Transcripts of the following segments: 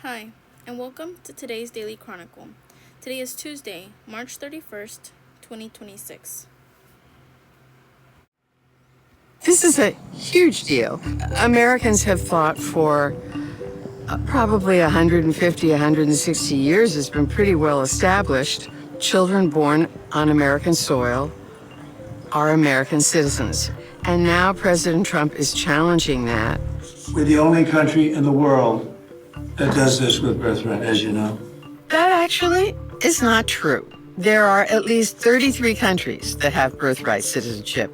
Hi, and welcome to today's Daily Chronicle. Today is Tuesday, March 31st, 2026. This is a huge deal. Americans have thought for probably 150, 160 years, it's been pretty well established. Children born on American soil are American citizens. And now President Trump is challenging that. We're the only country in the world that does this with birthright, as you know. That actually is not true. There are at least 33 countries that have birthright citizenship.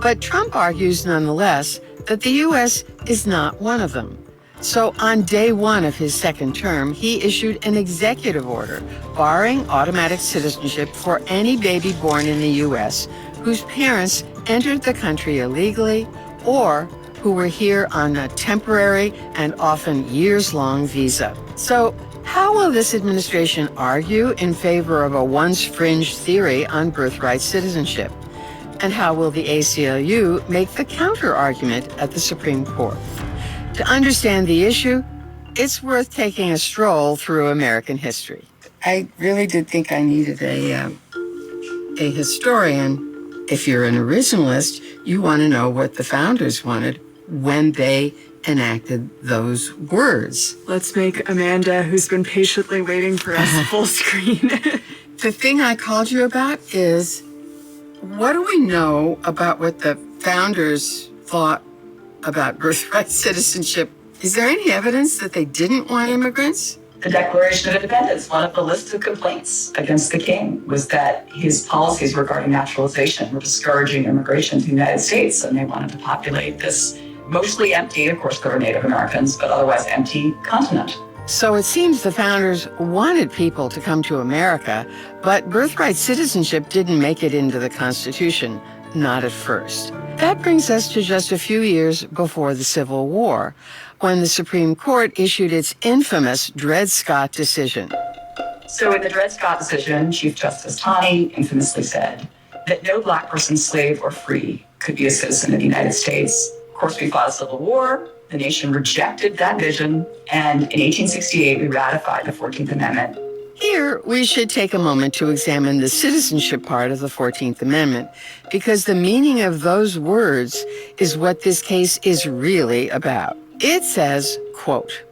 But Trump argues nonetheless that the U.S. is not one of them. So on day one of his second term, he issued an executive order barring automatic citizenship for any baby born in the U.S. whose parents entered the country illegally or who were here on a temporary and often years-long visa. So how will this administration argue in favor of a once fringe theory on birthright citizenship? And how will the ACLU make the counter-argument at the Supreme Court? To understand the issue, it's worth taking a stroll through American history. I really did think I needed a historian. If you're an originalist, you want to know what the founders wanted when they enacted those words. Let's make Amanda, who's been patiently waiting for us, full screen. The thing I called you about is, what do we know about what the founders thought about birthright citizenship? Is there any evidence that they didn't want immigrants? The Declaration of Independence, one of the lists of complaints against the king was that his policies regarding naturalization were discouraging immigration to the United States, and they wanted to populate this mostly empty, of course there were Native Americans, but otherwise empty continent. So it seems the founders wanted people to come to America, but birthright citizenship didn't make it into the Constitution, not at first. That brings us to just a few years before the Civil War, when the Supreme Court issued its infamous Dred Scott decision. So in the Dred Scott decision, Chief Justice Taney infamously said that no Black person, slave or free, could be a citizen of the United States. Of course, we fought a civil war. The nation rejected that vision, and in 1868, we ratified the 14th Amendment. Here, we should take a moment to examine the citizenship part of the 14th Amendment, because the meaning of those words is what this case is really about. It says, quote,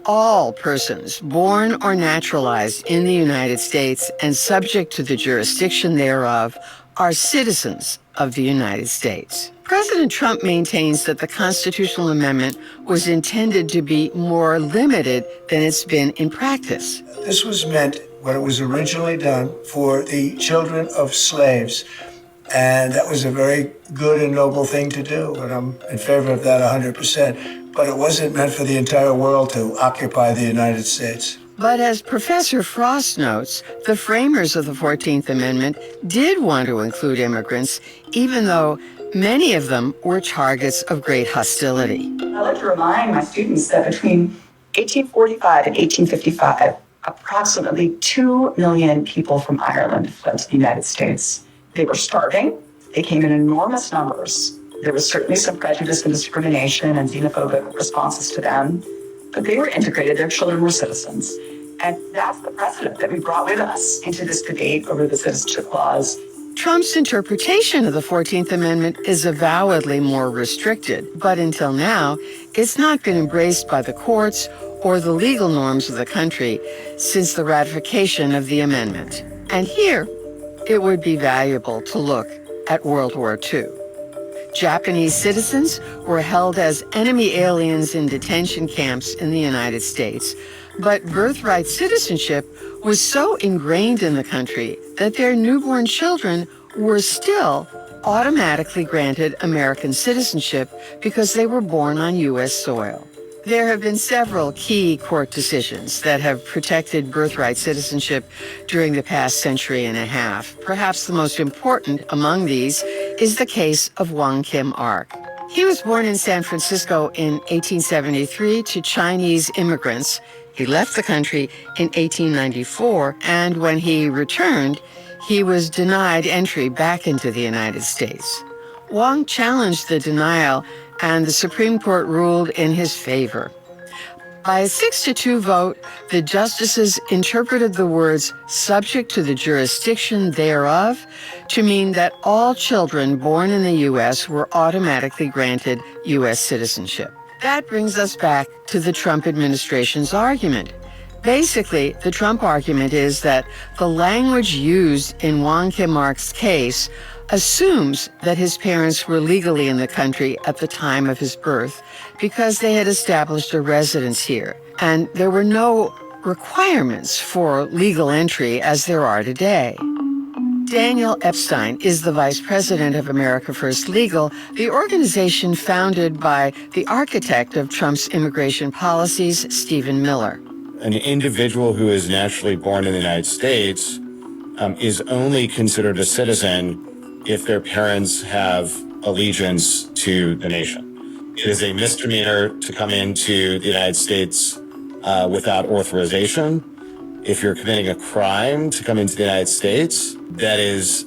"All persons born or naturalized in the United States and subject to the jurisdiction thereof are citizens of the United States." President Trump maintains that the constitutional amendment was intended to be more limited than it's been in practice. This was meant, when it was originally done, for the children of slaves. And that was a very good and noble thing to do, and I'm in favor of that 100%. But it wasn't meant for the entire world to occupy the United States. But as Professor Frost notes, the framers of the 14th Amendment did want to include immigrants, even though many of them were targets of great hostility. I like to remind my students that between 1845 and 1855, approximately 2 million people from Ireland fled to the United States. They were starving. They came in enormous numbers. There was certainly some prejudice and discrimination and xenophobic responses to them, but they were integrated. Their children were citizens. And that's the precedent that we brought with us into this debate over the citizenship clause. Trump's interpretation of the 14th Amendment is avowedly more restricted, but until now, it's not been embraced by the courts or the legal norms of the country since the ratification of the amendment. And here, it would be valuable to look at World War II. Japanese citizens were held as enemy aliens in detention camps in the United States, but birthright citizenship was so ingrained in the country that their newborn children were still automatically granted American citizenship because they were born on U.S. soil. There have been several key court decisions that have protected birthright citizenship during the past century and a half. Perhaps the most important among these is the case of Wong Kim Ark. He was born in San Francisco in 1873 to Chinese immigrants. He left the country in 1894, and when he returned, he was denied entry back into the United States. Wong challenged the denial, and the Supreme Court ruled in his favor. By a 6-2 vote, the justices interpreted the words subject to the jurisdiction thereof to mean that all children born in the U.S. were automatically granted U.S. citizenship. That brings us back to the Trump administration's argument. Basically, the Trump argument is that the language used in Wong Kim-ark's case assumes that his parents were legally in the country at the time of his birth because they had established a residence here, and there were no requirements for legal entry as there are today. Daniel Epstein is the vice president of America First Legal, the organization founded by the architect of Trump's immigration policies, Stephen Miller. An individual who is naturally born in the United States is only considered a citizen if their parents have allegiance to the nation. It is a misdemeanor to come into the United States without authorization. If you're committing a crime to come into the United States, that is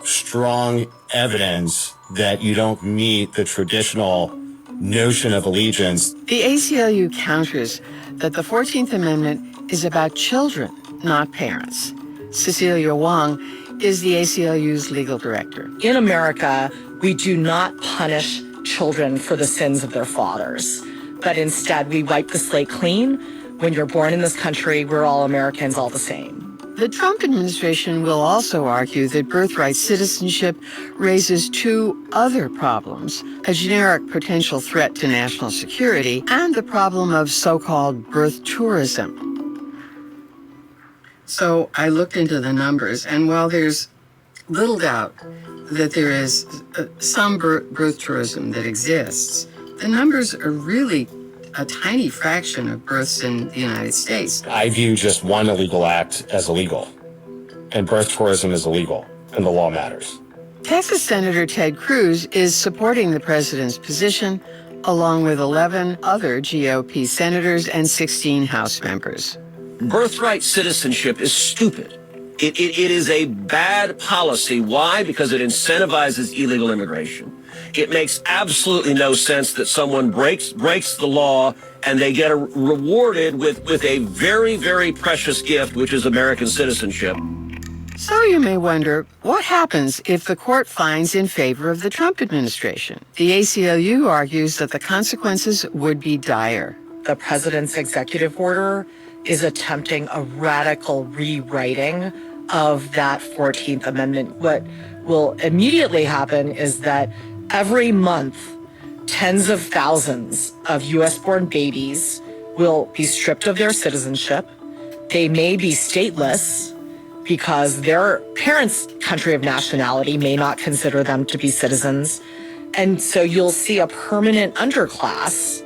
strong evidence that you don't meet the traditional notion of allegiance. The ACLU counters that the 14th Amendment is about children, not parents. Cecilia Wong is the ACLU's legal director. In America, we do not punish children for the sins of their fathers, but instead we wipe the slate clean. When you're born in this country, we're all Americans, all the same. The Trump administration will also argue that birthright citizenship raises two other problems: a generic potential threat to national security and the problem of so-called birth tourism. So I looked into the numbers, and while there's little doubt that there is some birth tourism that exists, the numbers are really a tiny fraction of births in the United States. I view just one illegal act as illegal, and birth tourism is illegal, and the law matters. Texas Senator Ted Cruz is supporting the president's position, along with 11 other GOP senators and 16 House members. Birthright citizenship is stupid. It is a bad policy. Why? Because it incentivizes illegal immigration. It makes absolutely no sense that someone breaks the law and they get rewarded with a very, very precious gift, which is American citizenship. So you may wonder, what happens if the court finds in favor of the Trump administration? The ACLU argues that the consequences would be dire. The president's executive order is attempting a radical rewriting of that 14th Amendment. What will immediately happen is that every month, tens of thousands of U.S.-born babies will be stripped of their citizenship. They may be stateless because their parents' country of nationality may not consider them to be citizens. And so you'll see a permanent underclass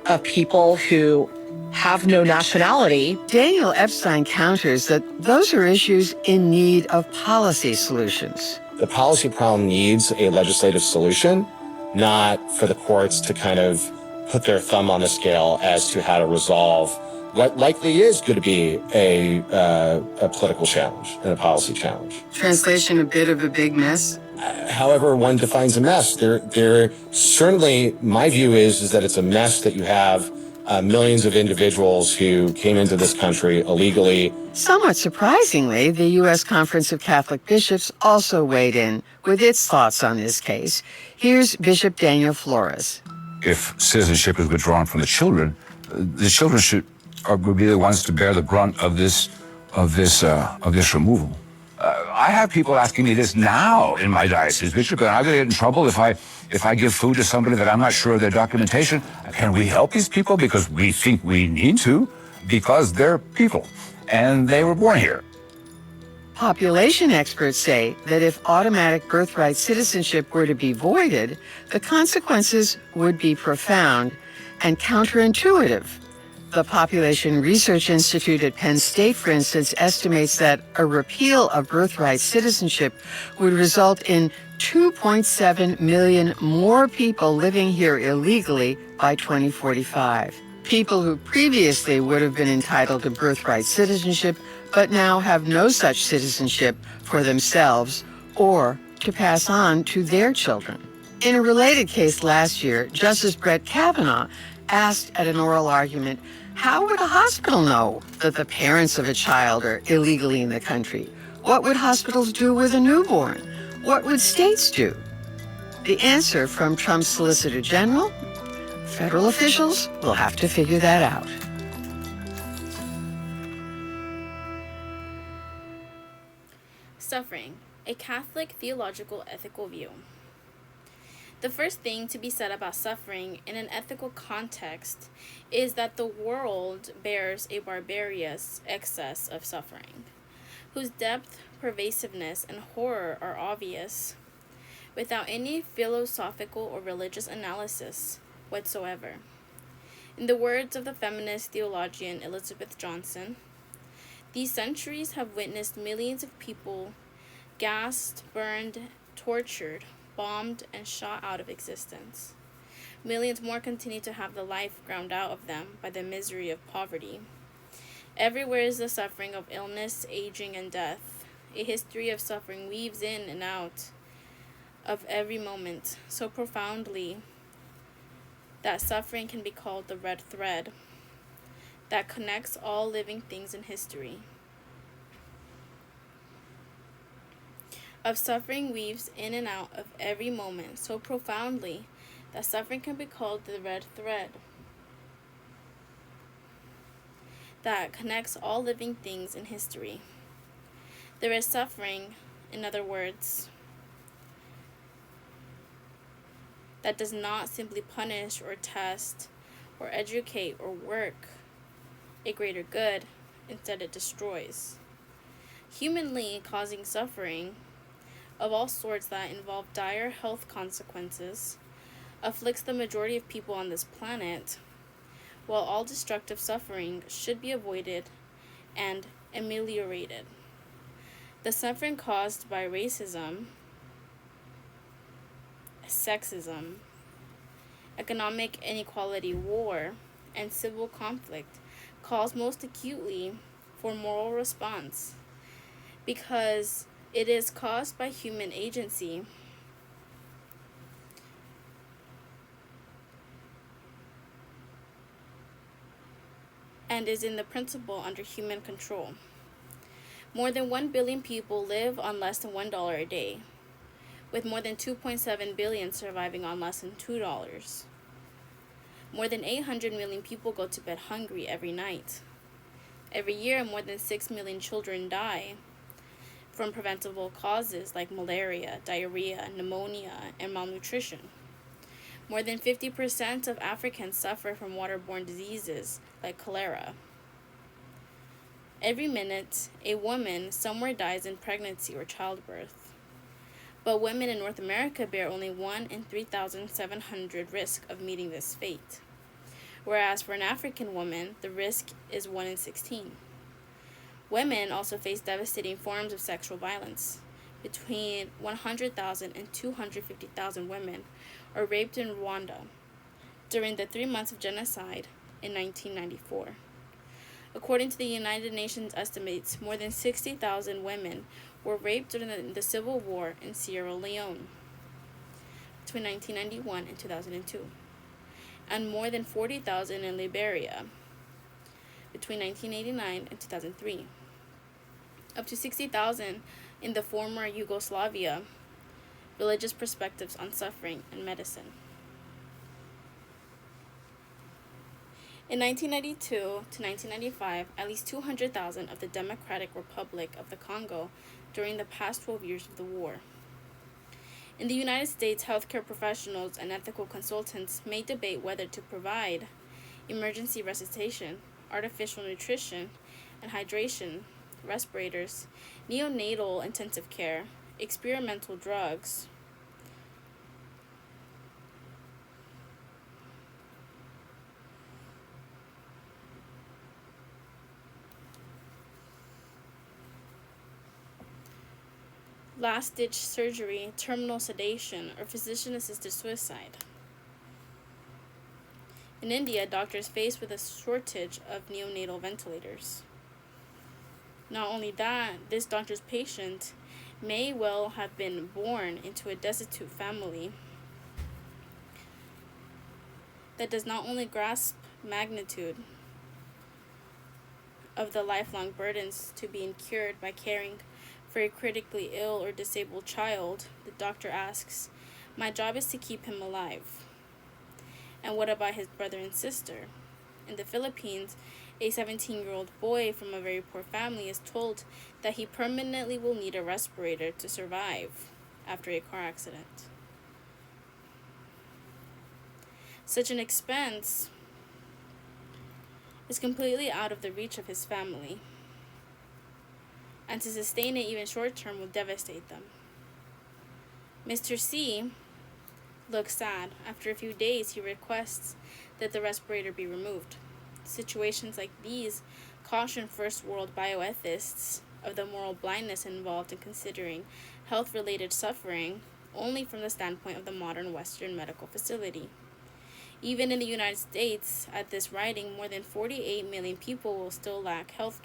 of people who have no nationality. Daniel Epstein counters that those are issues in need of policy solutions. The policy problem needs a legislative solution, not for the courts to kind of put their thumb on the scale as to how to resolve what likely is going to be a political challenge and a policy challenge. Translation, a bit of a big mess. However one defines a mess, there certainly, my view is that it's a mess that you have millions of individuals who came into this country illegally. Somewhat surprisingly, the U.S. Conference of Catholic Bishops also weighed in with its thoughts on this case. Here's Bishop Daniel Flores. If citizenship is withdrawn from the children would be the ones to bear the brunt of this removal. I have people asking me this now in my diocese, Bishop, and I'm going to get in trouble if I give food to somebody that I'm not sure of their documentation. Can we help these people? Because we think we need to, because they're people, and they were born here. Population experts say that if automatic birthright citizenship were to be voided, the consequences would be profound and counterintuitive. The Population Research Institute at Penn State, for instance, estimates that a repeal of birthright citizenship would result in 2.7 million more people living here illegally by 2045. People who previously would have been entitled to birthright citizenship, but now have no such citizenship for themselves or to pass on to their children. In a related case last year, Justice Brett Kavanaugh asked at an oral argument How would a hospital know that the parents of a child are illegally in the country? What would hospitals do with a newborn? What would states do? The answer from Trump's Solicitor General? Federal officials will have to figure that out. Suffering, a Catholic theological ethical view. The first thing to be said about suffering in an ethical context is that the world bears a barbarous excess of suffering, whose depth, pervasiveness, and horror are obvious, without any philosophical or religious analysis whatsoever. In the words of the feminist theologian Elizabeth Johnson, these centuries have witnessed millions of people gassed, burned, tortured, bombed, and shot out of existence. Millions more continue to have the life ground out of them by the misery of poverty. Everywhere is the suffering of illness, aging, and death. A history of suffering weaves in and out of every moment so profoundly that suffering can be called the red thread that connects all living things in history. Of suffering weaves in and out of every moment so profoundly that suffering can be called the red thread that connects all living things in history. There is suffering, in other words, that does not simply punish or test or educate or work a greater good. Instead, it destroys. Humanly causing suffering of all sorts that involve dire health consequences afflicts the majority of people on this planet, while all destructive suffering should be avoided and ameliorated. The suffering caused by racism, sexism, economic inequality, war, and civil conflict calls most acutely for moral response because it is caused by human agency and is in the principle under human control. More than 1 billion people live on less than $1 a day, with more than 2.7 billion surviving on less than $2. More than 800 million people go to bed hungry every night. Every year, more than 6 million children die from preventable causes like malaria, diarrhea, pneumonia, and malnutrition. More than 50% of Africans suffer from waterborne diseases like cholera. Every minute, a woman somewhere dies in pregnancy or childbirth. But women in North America bear only 1 in 3,700 risk of meeting this fate, whereas for an African woman, the risk is 1 in 16. Women also face devastating forms of sexual violence. Between 100,000 and 250,000 women are raped in Rwanda during the 3 months of genocide in 1994. According to the United Nations estimates, more than 60,000 women were raped during the civil war in Sierra Leone between 1991 and 2002, and more than 40,000 in Liberia between 1989 and 2003. Up to 60,000 in the former Yugoslavia. Religious perspectives on suffering and medicine. In 1992 to 1995, at least 200,000 of the Democratic Republic of the Congo during the past 12 years of the war. In the United States, healthcare professionals and ethical consultants may debate whether to provide emergency resuscitation, artificial nutrition and hydration, respirators, neonatal intensive care, experimental drugs, last-ditch surgery, terminal sedation, or physician-assisted suicide. In India, doctors faced with a shortage of neonatal ventilators. Not only that, this doctor's patient may well have been born into a destitute family that does not only grasp magnitude of the lifelong burdens to be incurred by caring for a critically ill or disabled child, the doctor asks, "My job is to keep him alive. And what about his brother and sister?" In the Philippines, a 17-year-old boy from a very poor family is told that he permanently will need a respirator to survive after a car accident. Such an expense is completely out of the reach of his family, and to sustain it even short term will devastate them. Mr. C looks sad. After a few days, he requests that the respirator be removed. Situations like these caution first world bioethicists of the moral blindness involved in considering health related suffering only from the standpoint of the modern Western medical facility. Even in the United States, at this writing, more than 48 million people will still lack health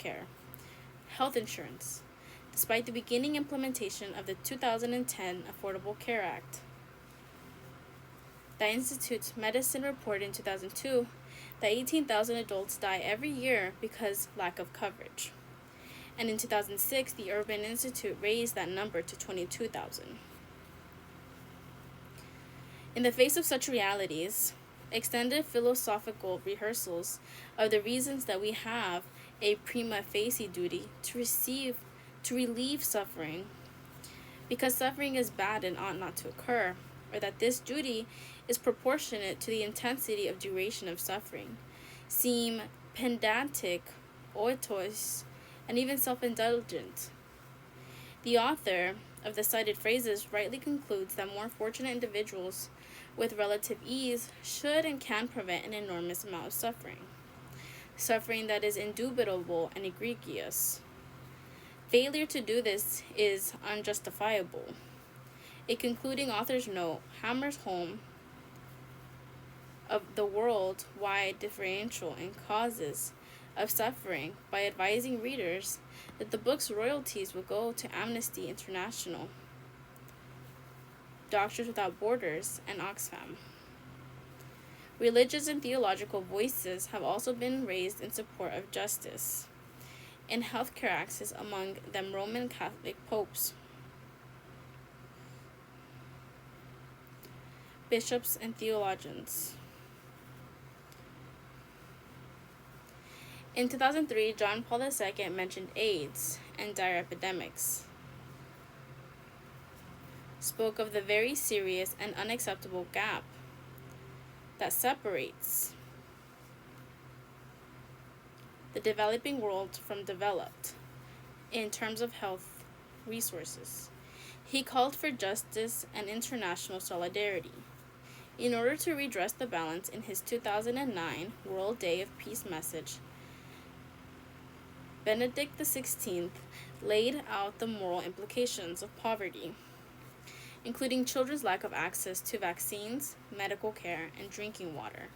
insurance, despite the beginning implementation of the 2010 Affordable Care Act. The Institute's Medicine reported in 2002 that 18,000 adults die every year because lack of coverage. And in 2006, the Urban Institute raised that number to 22,000. In the face of such realities, extended philosophical rehearsals of the reasons that we have a prima facie duty to relieve suffering, because suffering is bad and ought not to occur, or that this duty is proportionate to the intensity of duration of suffering, seem pedantic, oitous, and even self-indulgent. The author of the cited phrases rightly concludes that more fortunate individuals with relative ease should and can prevent an enormous amount of suffering that is indubitable and egregious. Failure to do this is unjustifiable. A concluding author's note hammers home of the world-wide differential in causes of suffering by advising readers that the book's royalties will go to Amnesty International, Doctors Without Borders, and Oxfam. Religious and theological voices have also been raised in support of justice in healthcare access, among them Roman Catholic popes, bishops, and theologians. In 2003, John Paul II mentioned AIDS and dire epidemics, spoke of the very serious and unacceptable gap that separates the developing world from developed in terms of health resources. He called for justice and international solidarity in order to redress the balance. In his 2009 World Day of Peace message, Benedict XVI laid out the moral implications of poverty, including children's lack of access to vaccines, medical care, and drinking water,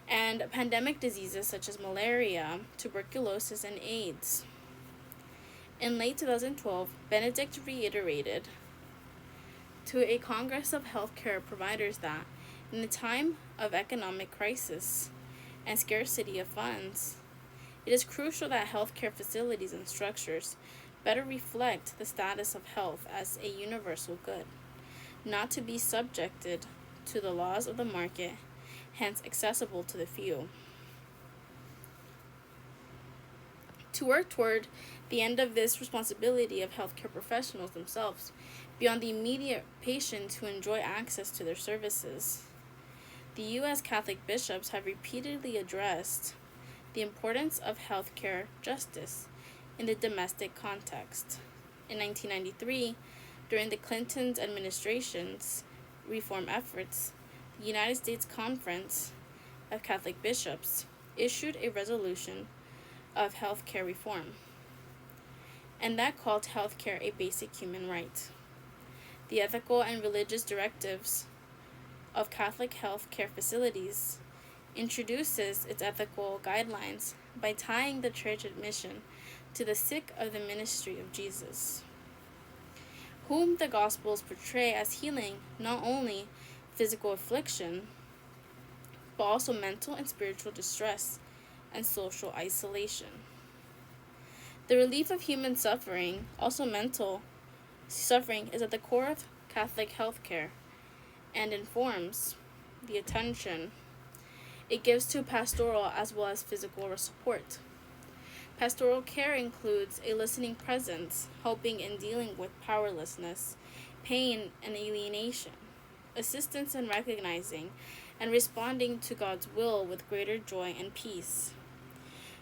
and pandemic diseases such as malaria, tuberculosis, and AIDS. In late 2012, Benedict reiterated to a Congress of healthcare providers that, in a time of economic crisis and scarcity of funds, it is crucial that healthcare facilities and structures better reflect the status of health as a universal good, not to be subjected to the laws of the market, hence accessible to the few. To work toward the end of this responsibility of healthcare professionals themselves, beyond the immediate patients who enjoy access to their services, the U.S. Catholic bishops have repeatedly addressed the importance of healthcare justice in the domestic context. In 1993, during the Clinton administration's reform efforts, the United States Conference of Catholic Bishops issued a resolution of healthcare reform, and that called healthcare a basic human right. The ethical and religious directives of Catholic healthcare facilities introduces its ethical guidelines by tying the church admission to the sick of the ministry of Jesus, whom the Gospels portray as healing not only physical affliction, but also mental and spiritual distress and social isolation. The relief of human suffering, also mental suffering, is at the core of Catholic healthcare and informs the attention it gives to pastoral as well as physical support. Pastoral care includes a listening presence, helping in dealing with powerlessness, pain, and alienation, assistance in recognizing and responding to God's will with greater joy and peace.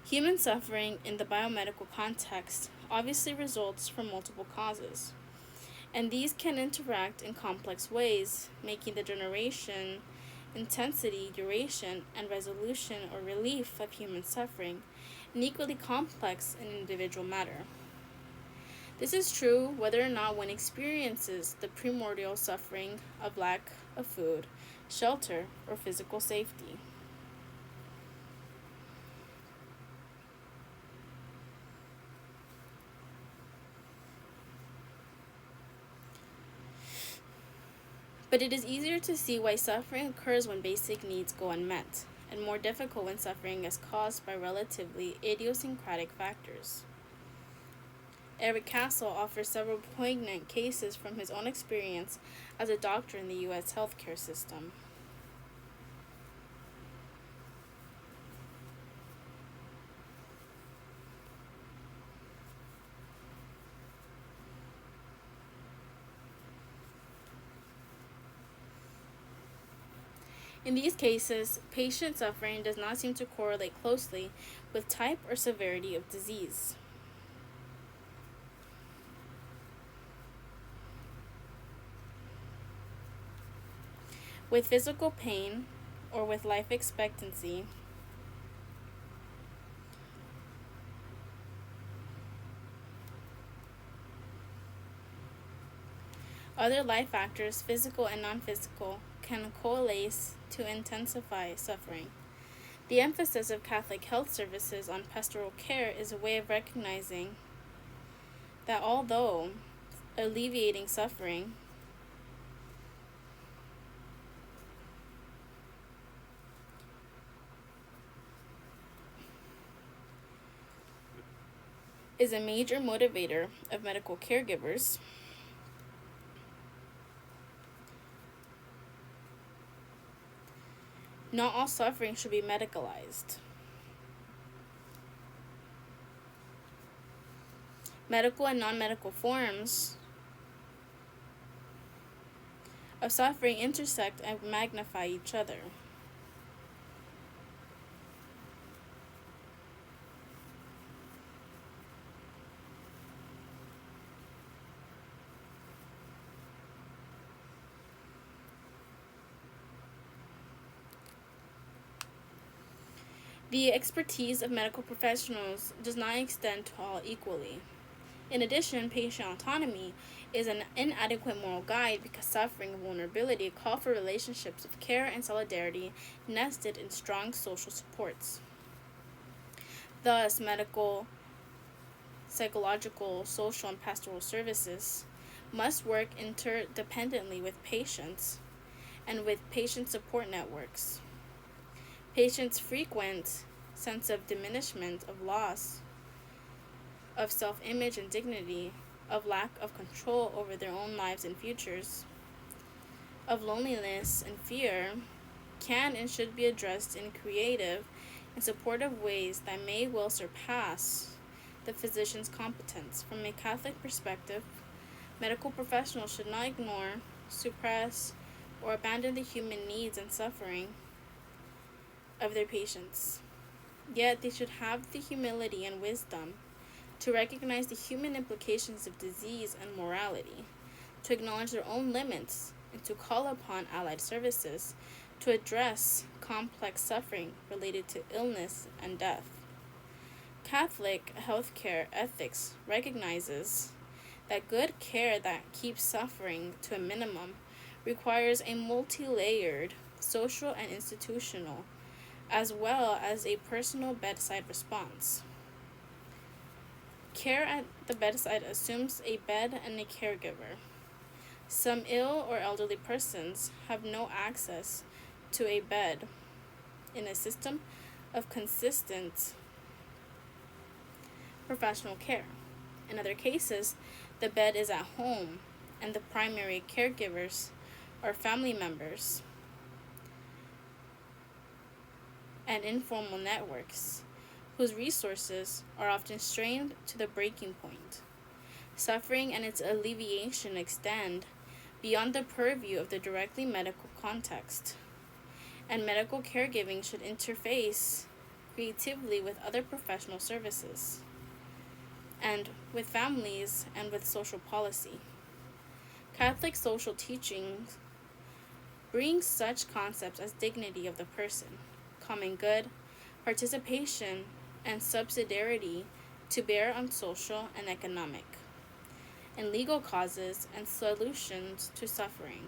Human suffering in the biomedical context obviously results from multiple causes, and these can interact in complex ways, making the generation, intensity, duration, and resolution or relief of human suffering an equally complex and individual matter. This is true whether or not one experiences the primordial suffering of lack of food, shelter, or physical safety. But it is easier to see why suffering occurs when basic needs go unmet, and more difficult when suffering is caused by relatively idiosyncratic factors. Eric Castle offers several poignant cases from his own experience as a doctor in the U.S. healthcare system. In these cases, patient suffering does not seem to correlate closely with type or severity of disease. With physical pain or with life expectancy, other life factors, physical and non-physical, can coalesce to intensify suffering. The emphasis of Catholic health services on pastoral care is a way of recognizing that although alleviating suffering is a major motivator of medical caregivers, not all suffering should be medicalized. Medical and non-medical forms of suffering intersect and magnify each other. The expertise of medical professionals does not extend to all equally. In addition, patient autonomy is an inadequate moral guide because suffering and vulnerability call for relationships of care and solidarity nested in strong social supports. Thus, medical, psychological, social, and pastoral services must work interdependently with patients and with patient support networks. Patients' frequent sense of diminishment, of loss, of self-image and dignity, of lack of control over their own lives and futures, of loneliness and fear, can and should be addressed in creative and supportive ways that may well surpass the physician's competence. From a Catholic perspective, medical professionals should not ignore, suppress, or abandon the human needs and suffering of their patients. Yet they should have the humility and wisdom to recognize the human implications of disease and morality, to acknowledge their own limits, and to call upon allied services to address complex suffering related to illness and death. Catholic healthcare ethics recognizes that good care that keeps suffering to a minimum requires a multi-layered social and institutional, as well as a personal bedside response. Care at the bedside assumes a bed and a caregiver. Some ill or elderly persons have no access to a bed in a system of consistent professional care. In other cases, the bed is at home and the primary caregivers are family members and informal networks whose resources are often strained to the breaking point. Suffering and its alleviation extend beyond the purview of the directly medical context, and medical caregiving should interface creatively with other professional services, and with families and with social policy. Catholic social teachings bring such concepts as dignity of the person, common good, participation, and subsidiarity to bear on social and economic, and legal causes and solutions to suffering.